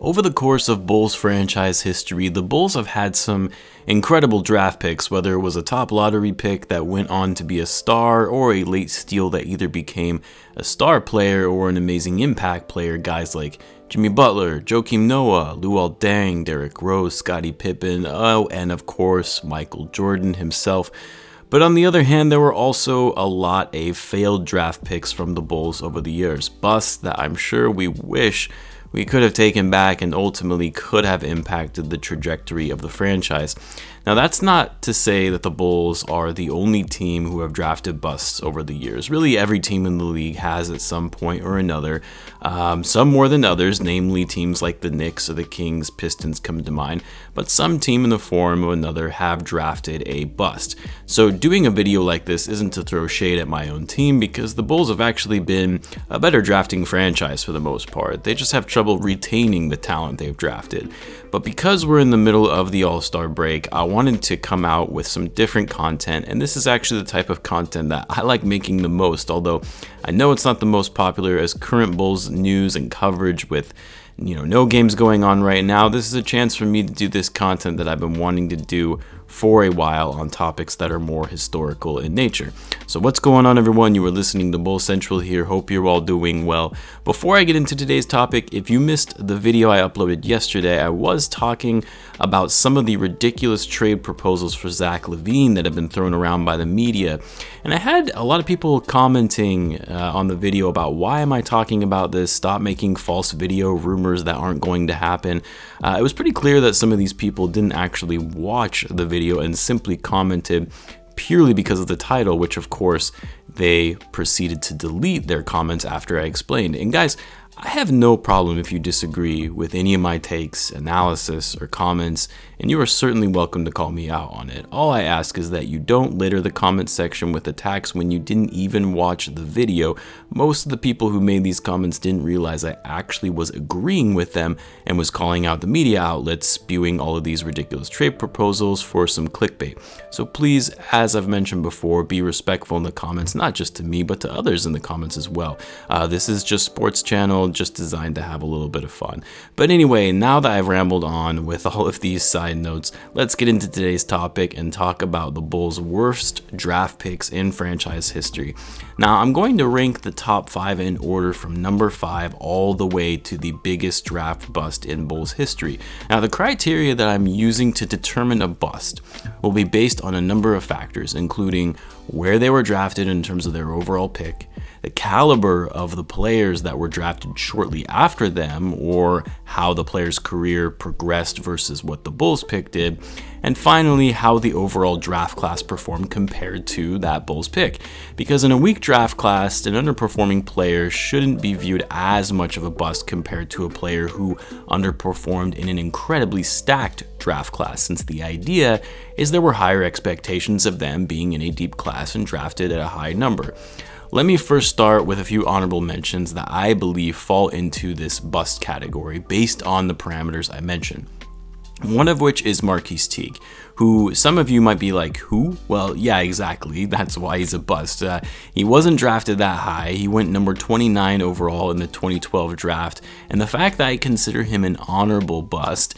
Over the course of Bulls franchise history, the Bulls have had some incredible draft picks, whether it was a top lottery pick that went on to be a star or a late steal that either became a star player or an amazing impact player. Guys like Jimmy Butler, Joakim Noah, Luol Deng, Derrick Rose, Scottie Pippen, and of course Michael Jordan himself. But on the other hand, there were also a lot of failed draft picks from the Bulls over the years. Busts that I'm sure we wish we could have taken back and ultimately could have impacted the trajectory of the franchise. Now, that's not to say that the Bulls are the only team who have drafted busts over the years. Really, every team in the league has at some point or another, some more than others, namely teams like the Knicks or the Kings, Pistons come to mind, but some team in the form of another have drafted a bust. So doing a video like this isn't to throw shade at my own team, because the Bulls have actually been a better drafting franchise for the most part. They just have trouble retaining the talent they've drafted. But because we're in the middle of the All-Star break, I wanted to come out with some different content, and this is actually the type of content that I like making the most, although I know it's not the most popular, as current Bulls news and coverage with no games going on right now. This is a chance for me to do this content that I've been wanting to do for a while on topics that are more historical in nature. So what's going on, everyone? You are listening to Bull Central here. Hope you're all doing well. Before I get into today's topic, if you missed the video I uploaded yesterday, I was talking about some of the ridiculous trade proposals for Zach Lavine that have been thrown around by the media. And I had a lot of people commenting on the video about, why am I talking about this? Stop making false video rumors that aren't going to happen. It was pretty clear that some of these people didn't actually watch the video and simply commented purely because of the title, which of course they proceeded to delete their comments after I explained. And guys, I have no problem if you disagree with any of my takes, analysis, or comments, and you are certainly welcome to call me out on it. All I ask is that you don't litter the comment section with attacks when you didn't even watch the video. Most of the people who made these comments didn't realize I actually was agreeing with them and was calling out the media outlets spewing all of these ridiculous trade proposals for some clickbait. So please, as I've mentioned before, be respectful in the comments, not just to me, but to others in the comments as well. This is just sports channel, just designed to have a little bit of fun. But anyway, now that I've rambled on with all of these side notes, let's get into today's topic and talk about the Bulls' worst draft picks in franchise history. Now, I'm going to rank the top 5 in order from number 5 all the way to the biggest draft bust in Bulls history. Now, the criteria that I'm using to determine a bust will be based on a number of factors, including where they were drafted in terms of their overall pick, the caliber of the players that were drafted shortly after them, or how the player's career progressed versus what the Bulls pick did, and finally how the overall draft class performed compared to that Bulls pick. Because in a weak draft class, an underperforming player shouldn't be viewed as much of a bust compared to a player who underperformed in an incredibly stacked draft class, since the idea is there were higher expectations of them being in a deep class and drafted at a high number. Let me first start with a few honorable mentions that I believe fall into this bust category based on the parameters I mentioned. One of which is Marquise Teague, who some of you might be like, who? Well, yeah, exactly. That's why he's a bust. He wasn't drafted that high. He went number 29 overall in the 2012 draft. And the fact that I consider him an honorable bust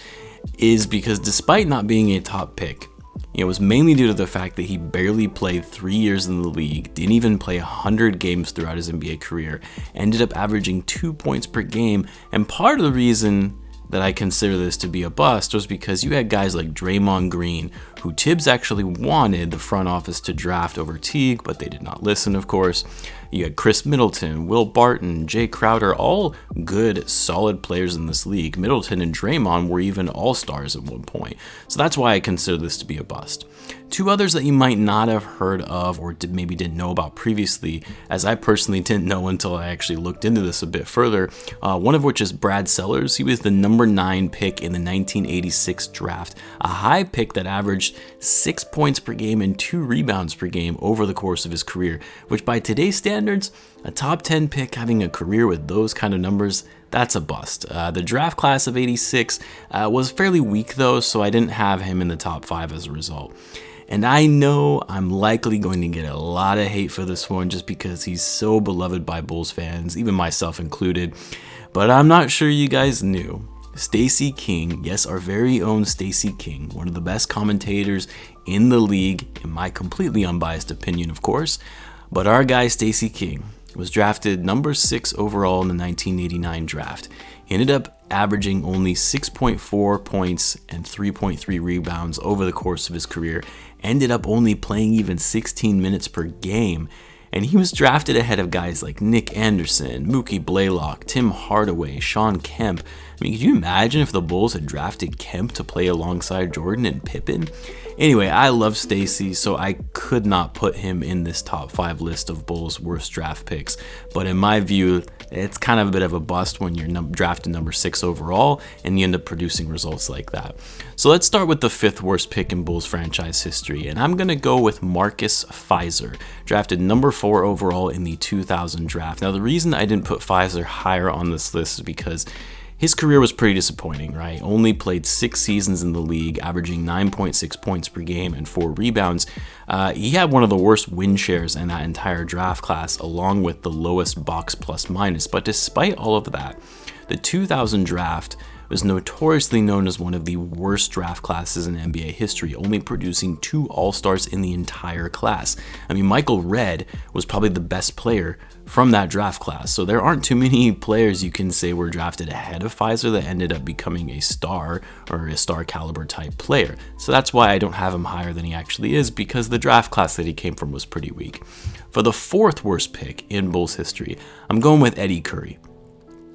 is because despite not being a top pick, it was mainly due to the fact that he barely played 3 years in the league, didn't even play 100 games throughout his NBA career, ended up averaging 2 points per game. And part of the reason that I consider this to be a bust was because you had guys like Draymond Green, who Tibbs actually wanted the front office to draft over Teague, but they did not listen, of course. You had Chris Middleton, Will Barton, Jay Crowder, all good, solid players in this league. Middleton and Draymond were even all-stars at one point. So that's why I consider this to be a bust. Two others that you might not have heard of or maybe didn't know about previously, as I personally didn't know until I actually looked into this a bit further, one of which is Brad Sellers. He was the number 9 pick in the 1986 draft, a high pick that averaged 6 points per game and 2 rebounds per game over the course of his career, which by today's standards, a top 10 pick having a career with those kind of numbers, that's a bust. The draft class of 86 was fairly weak though, so I didn't have him in the top 5 as a result. And I know I'm likely going to get a lot of hate for this one just because he's so beloved by Bulls fans, even myself included. But I'm not sure you guys knew. Stacey King, yes, our very own Stacey King, one of the best commentators in the league, in my completely unbiased opinion, of course. But our guy Stacey King was drafted number 6 overall in the 1989 draft. He ended up averaging only 6.4 points and 3.3 rebounds over the course of his career, ended up only playing even 16 minutes per game. And he was drafted ahead of guys like Nick Anderson, Mookie Blaylock, Tim Hardaway, Sean Kemp. I mean, could you imagine if the Bulls had drafted Kemp to play alongside Jordan and Pippen? Anyway, I love Stacey, so I could not put him in this top 5 list of Bulls' worst draft picks. But in my view, it's kind of a bit of a bust when you're drafted number 6 overall and you end up producing results like that. So let's start with the 5th worst pick in Bulls franchise history, and I'm going to go with Marcus Fizer, drafted number 4 overall in the 2000 draft. Now, the reason I didn't put Fizer higher on this list is because his career was pretty disappointing, right? Only played 6 seasons in the league, averaging 9.6 points per game and 4 rebounds. He had one of the worst win shares in that entire draft class, along with the lowest box plus minus. But despite all of that, the 2000 draft was notoriously known as one of the worst draft classes in NBA history, only producing 2 All-Stars in the entire class. I mean, Michael Redd was probably the best player from that draft class, so there aren't too many players you can say were drafted ahead of Fizer that ended up becoming a star or a star caliber type player. So that's why I don't have him higher than he actually is, because the draft class that he came from was pretty weak. For the 4th worst pick in Bulls history, I'm going with Eddie Curry.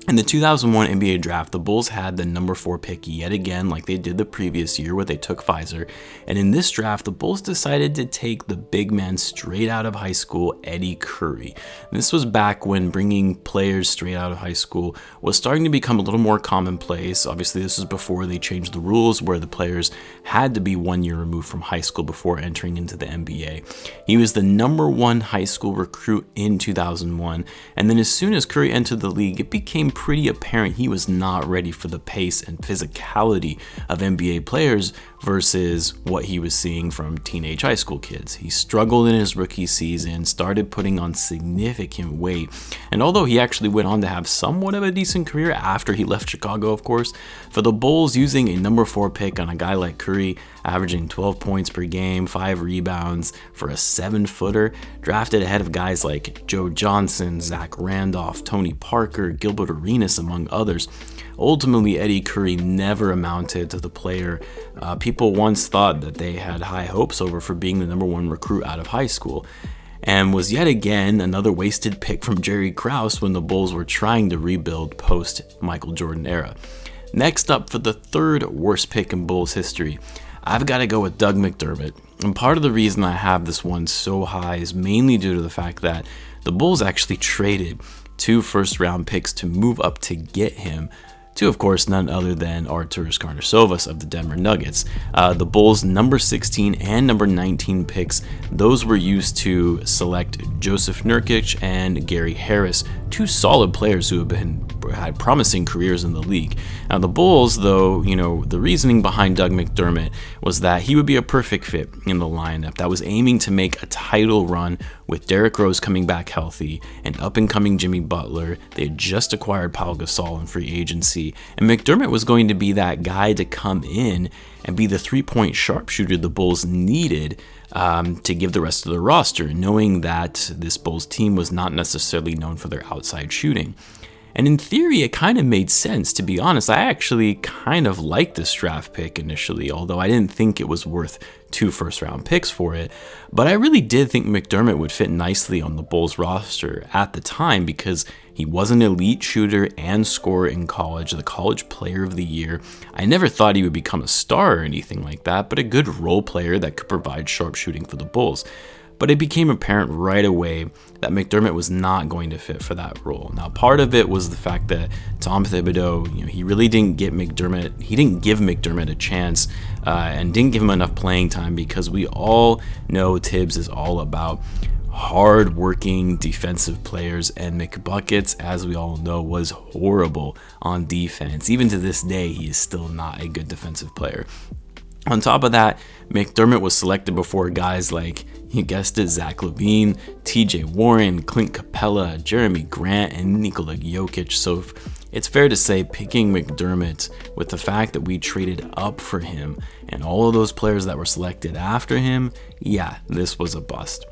In the 2001 NBA draft, the Bulls had the number 4 pick yet again, like they did the previous year where they took Fizer. And in this draft, the Bulls decided to take the big man straight out of high school, Eddie Curry. And this was back when bringing players straight out of high school was starting to become a little more commonplace. Obviously, this was before they changed the rules where the players had to be 1 year removed from high school before entering into the NBA. He was the number 1 high school recruit in 2001. And then as soon as Curry entered the league, it became pretty apparent he was not ready for the pace and physicality of NBA players versus what he was seeing from teenage high school kids. He struggled in his rookie season, started putting on significant weight, and although he actually went on to have somewhat of a decent career after he left Chicago, of course, for the Bulls using a number 4 pick on a guy like Curry, averaging 12 points per game, 5 rebounds for a 7-footer, drafted ahead of guys like Joe Johnson, Zach Randolph, Tony Parker, Gilbert Arenas, among others. Ultimately, Eddie Curry never amounted to the player people once thought that they had high hopes over for being the number 1 recruit out of high school, and was yet again another wasted pick from Jerry Krause when the Bulls were trying to rebuild post-Michael Jordan era. Next up, for the 3rd worst pick in Bulls history, I've got to go with Doug McDermott. And part of the reason I have this one so high is mainly due to the fact that the Bulls actually traded 2 first-round picks to move up to get him, to, of course, none other than Arturas Karnisovas of the Denver Nuggets. The Bulls' number 16 and number 19 picks, those were used to select Joseph Nurkic and Gary Harris, 2 solid players who had promising careers in the league. Now, the Bulls, though, the reasoning behind Doug McDermott was that he would be a perfect fit in the lineup that was aiming to make a title run with Derrick Rose coming back healthy and up-and-coming Jimmy Butler. They had just acquired Pau Gasol in free agency, and McDermott was going to be that guy to come in and be the 3-point sharpshooter the Bulls needed to give the rest of the roster, knowing that this Bulls team was not necessarily known for their outside shooting. And in theory, it kind of made sense, to be honest. I actually kind of liked this draft pick initially, although I didn't think it was worth 2 first-round picks for it. But I really did think McDermott would fit nicely on the Bulls roster at the time because he was an elite shooter and scorer in college, the College Player of the Year. I never thought he would become a star or anything like that, but a good role player that could provide sharp shooting for the Bulls. But it became apparent right away that McDermott was not going to fit for that role. Now, part of it was the fact that Tom Thibodeau, he really didn't give McDermott a chance and didn't give him enough playing time, because we all know Tibbs is all about hard-working defensive players, and McBuckets, as we all know, was horrible on defense. Even to this day, he is still not a good defensive player. On top of that, McDermott was selected before guys like, you guessed it, Zach Lavine, TJ Warren, Clint Capella, Jeremy Grant, and Nikola Jokic. So it's fair to say picking McDermott with the fact that we traded up for him and all of those players that were selected after him, yeah, this was a bust.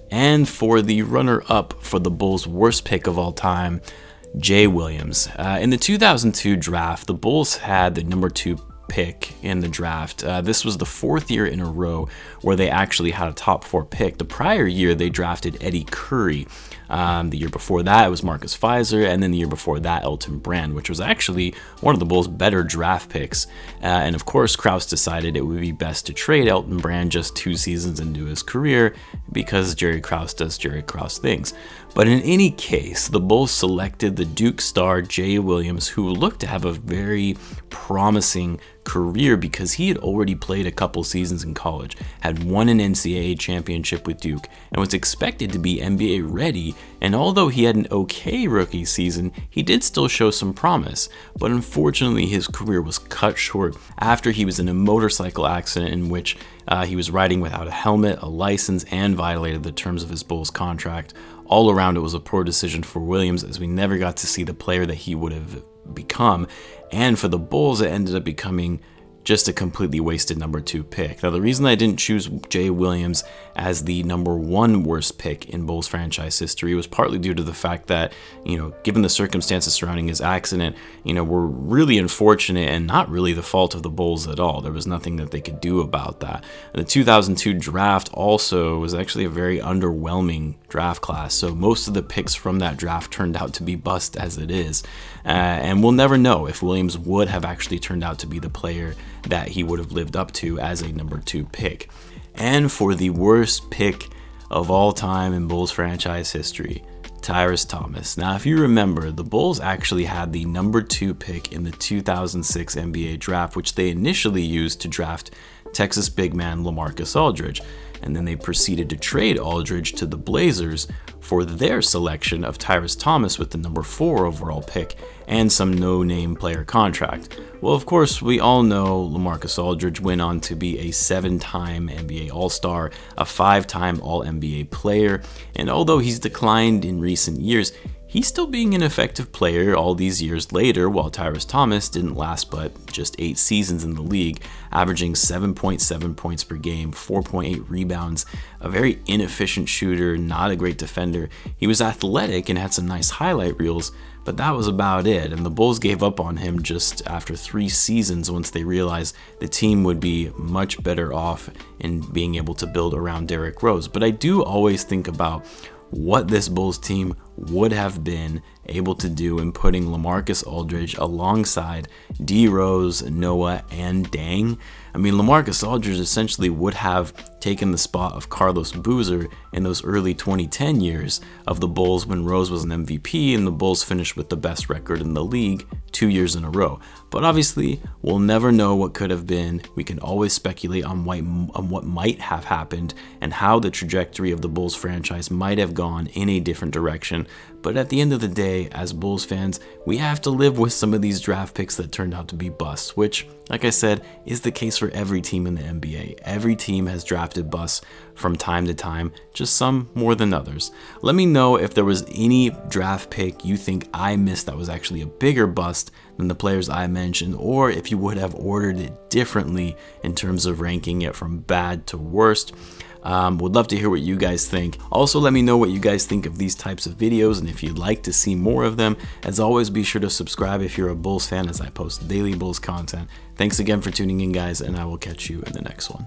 And for the runner-up for the Bulls' worst pick of all time, Jay Williams. In the 2002 draft, the Bulls had the number 2 pick in the draft. This was the 4th year in a row where they actually had a top 4 pick. The prior year, they drafted Eddie Curry. The year before that, it was Marcus Fizer, and then the year before that, Elton Brand, which was actually one of the Bulls' better draft picks. And of course, Krause decided it would be best to trade Elton Brand just 2 seasons into his career because Jerry Krause does Jerry Krause things. But in any case, the Bulls selected the Duke star Jay Williams, who looked to have a very promising career because he had already played a couple seasons in college, had won an NCAA championship with Duke, and was expected to be NBA ready. And although he had an okay rookie season, he did still show some promise. But unfortunately, his career was cut short after he was in a motorcycle accident in which he was riding without a helmet, a license, and violated the terms of his Bulls contract. All around, it was a poor decision for Williams, as we never got to see the player that he would have become. And for the Bulls, it ended up becoming just a completely wasted number 2 pick. Now, the reason I didn't choose Jay Williams as the number 1 worst pick in Bulls franchise history was partly due to the fact that, given the circumstances surrounding his accident, were really unfortunate and not really the fault of the Bulls at all. There was nothing that they could do about that. The 2002 draft also was actually a very underwhelming draft class, so most of the picks from that draft turned out to be bust as it is. And we'll never know if Williams would have actually turned out to be the player that he would have lived up to as a number 2 pick. And for the worst pick of all time in Bulls franchise history, Tyrus Thomas. Now, if you remember, the Bulls actually had the number 2 pick in the 2006 NBA draft, which they initially used to draft Texas big man LaMarcus Aldridge. And then they proceeded to trade Aldridge to the Blazers for their selection of Tyrus Thomas with the number 4 overall pick and some no-name player contract. Well, of course, we all know LaMarcus Aldridge went on to be a 7-time NBA All-Star, a 5-time All-NBA player, and although he's declined in recent years, he's still being an effective player all these years later, while Tyrus Thomas didn't last but just 8 seasons in the league, averaging 7.7 points per game, 4.8 rebounds, a very inefficient shooter, not a great defender. He was athletic and had some nice highlight reels, but that was about it, and the Bulls gave up on him just after 3 seasons once they realized the team would be much better off in being able to build around Derrick Rose. But I do always think about what this Bulls team would have been able to do in putting LaMarcus Aldridge alongside D. Rose, Noah, and Dang. I mean, LaMarcus Aldridge essentially would have taken the spot of Carlos Boozer in those early 2010 years of the Bulls when Rose was an MVP and the Bulls finished with the best record in the league 2 years in a row. But obviously, we'll never know what could have been. We can always speculate on what might have happened and how the trajectory of the Bulls franchise might have gone in a different direction. But at the end of the day, as Bulls fans, we have to live with some of these draft picks that turned out to be busts, which, like I said, is the case for every team in the NBA. Every team has drafted busts from time to time, just some more than others. Let me know if there was any draft pick you think I missed that was actually a bigger bust than the players I mentioned, or if you would have ordered it differently in terms of ranking it from bad to worst. Would love to hear what you guys think. Also, let me know what you guys think of these types of videos, and if you'd like to see more of them. As always, be sure to subscribe if you're a Bulls fan, as I post daily Bulls content. Thanks again for tuning in, guys, and I will catch you in the next one.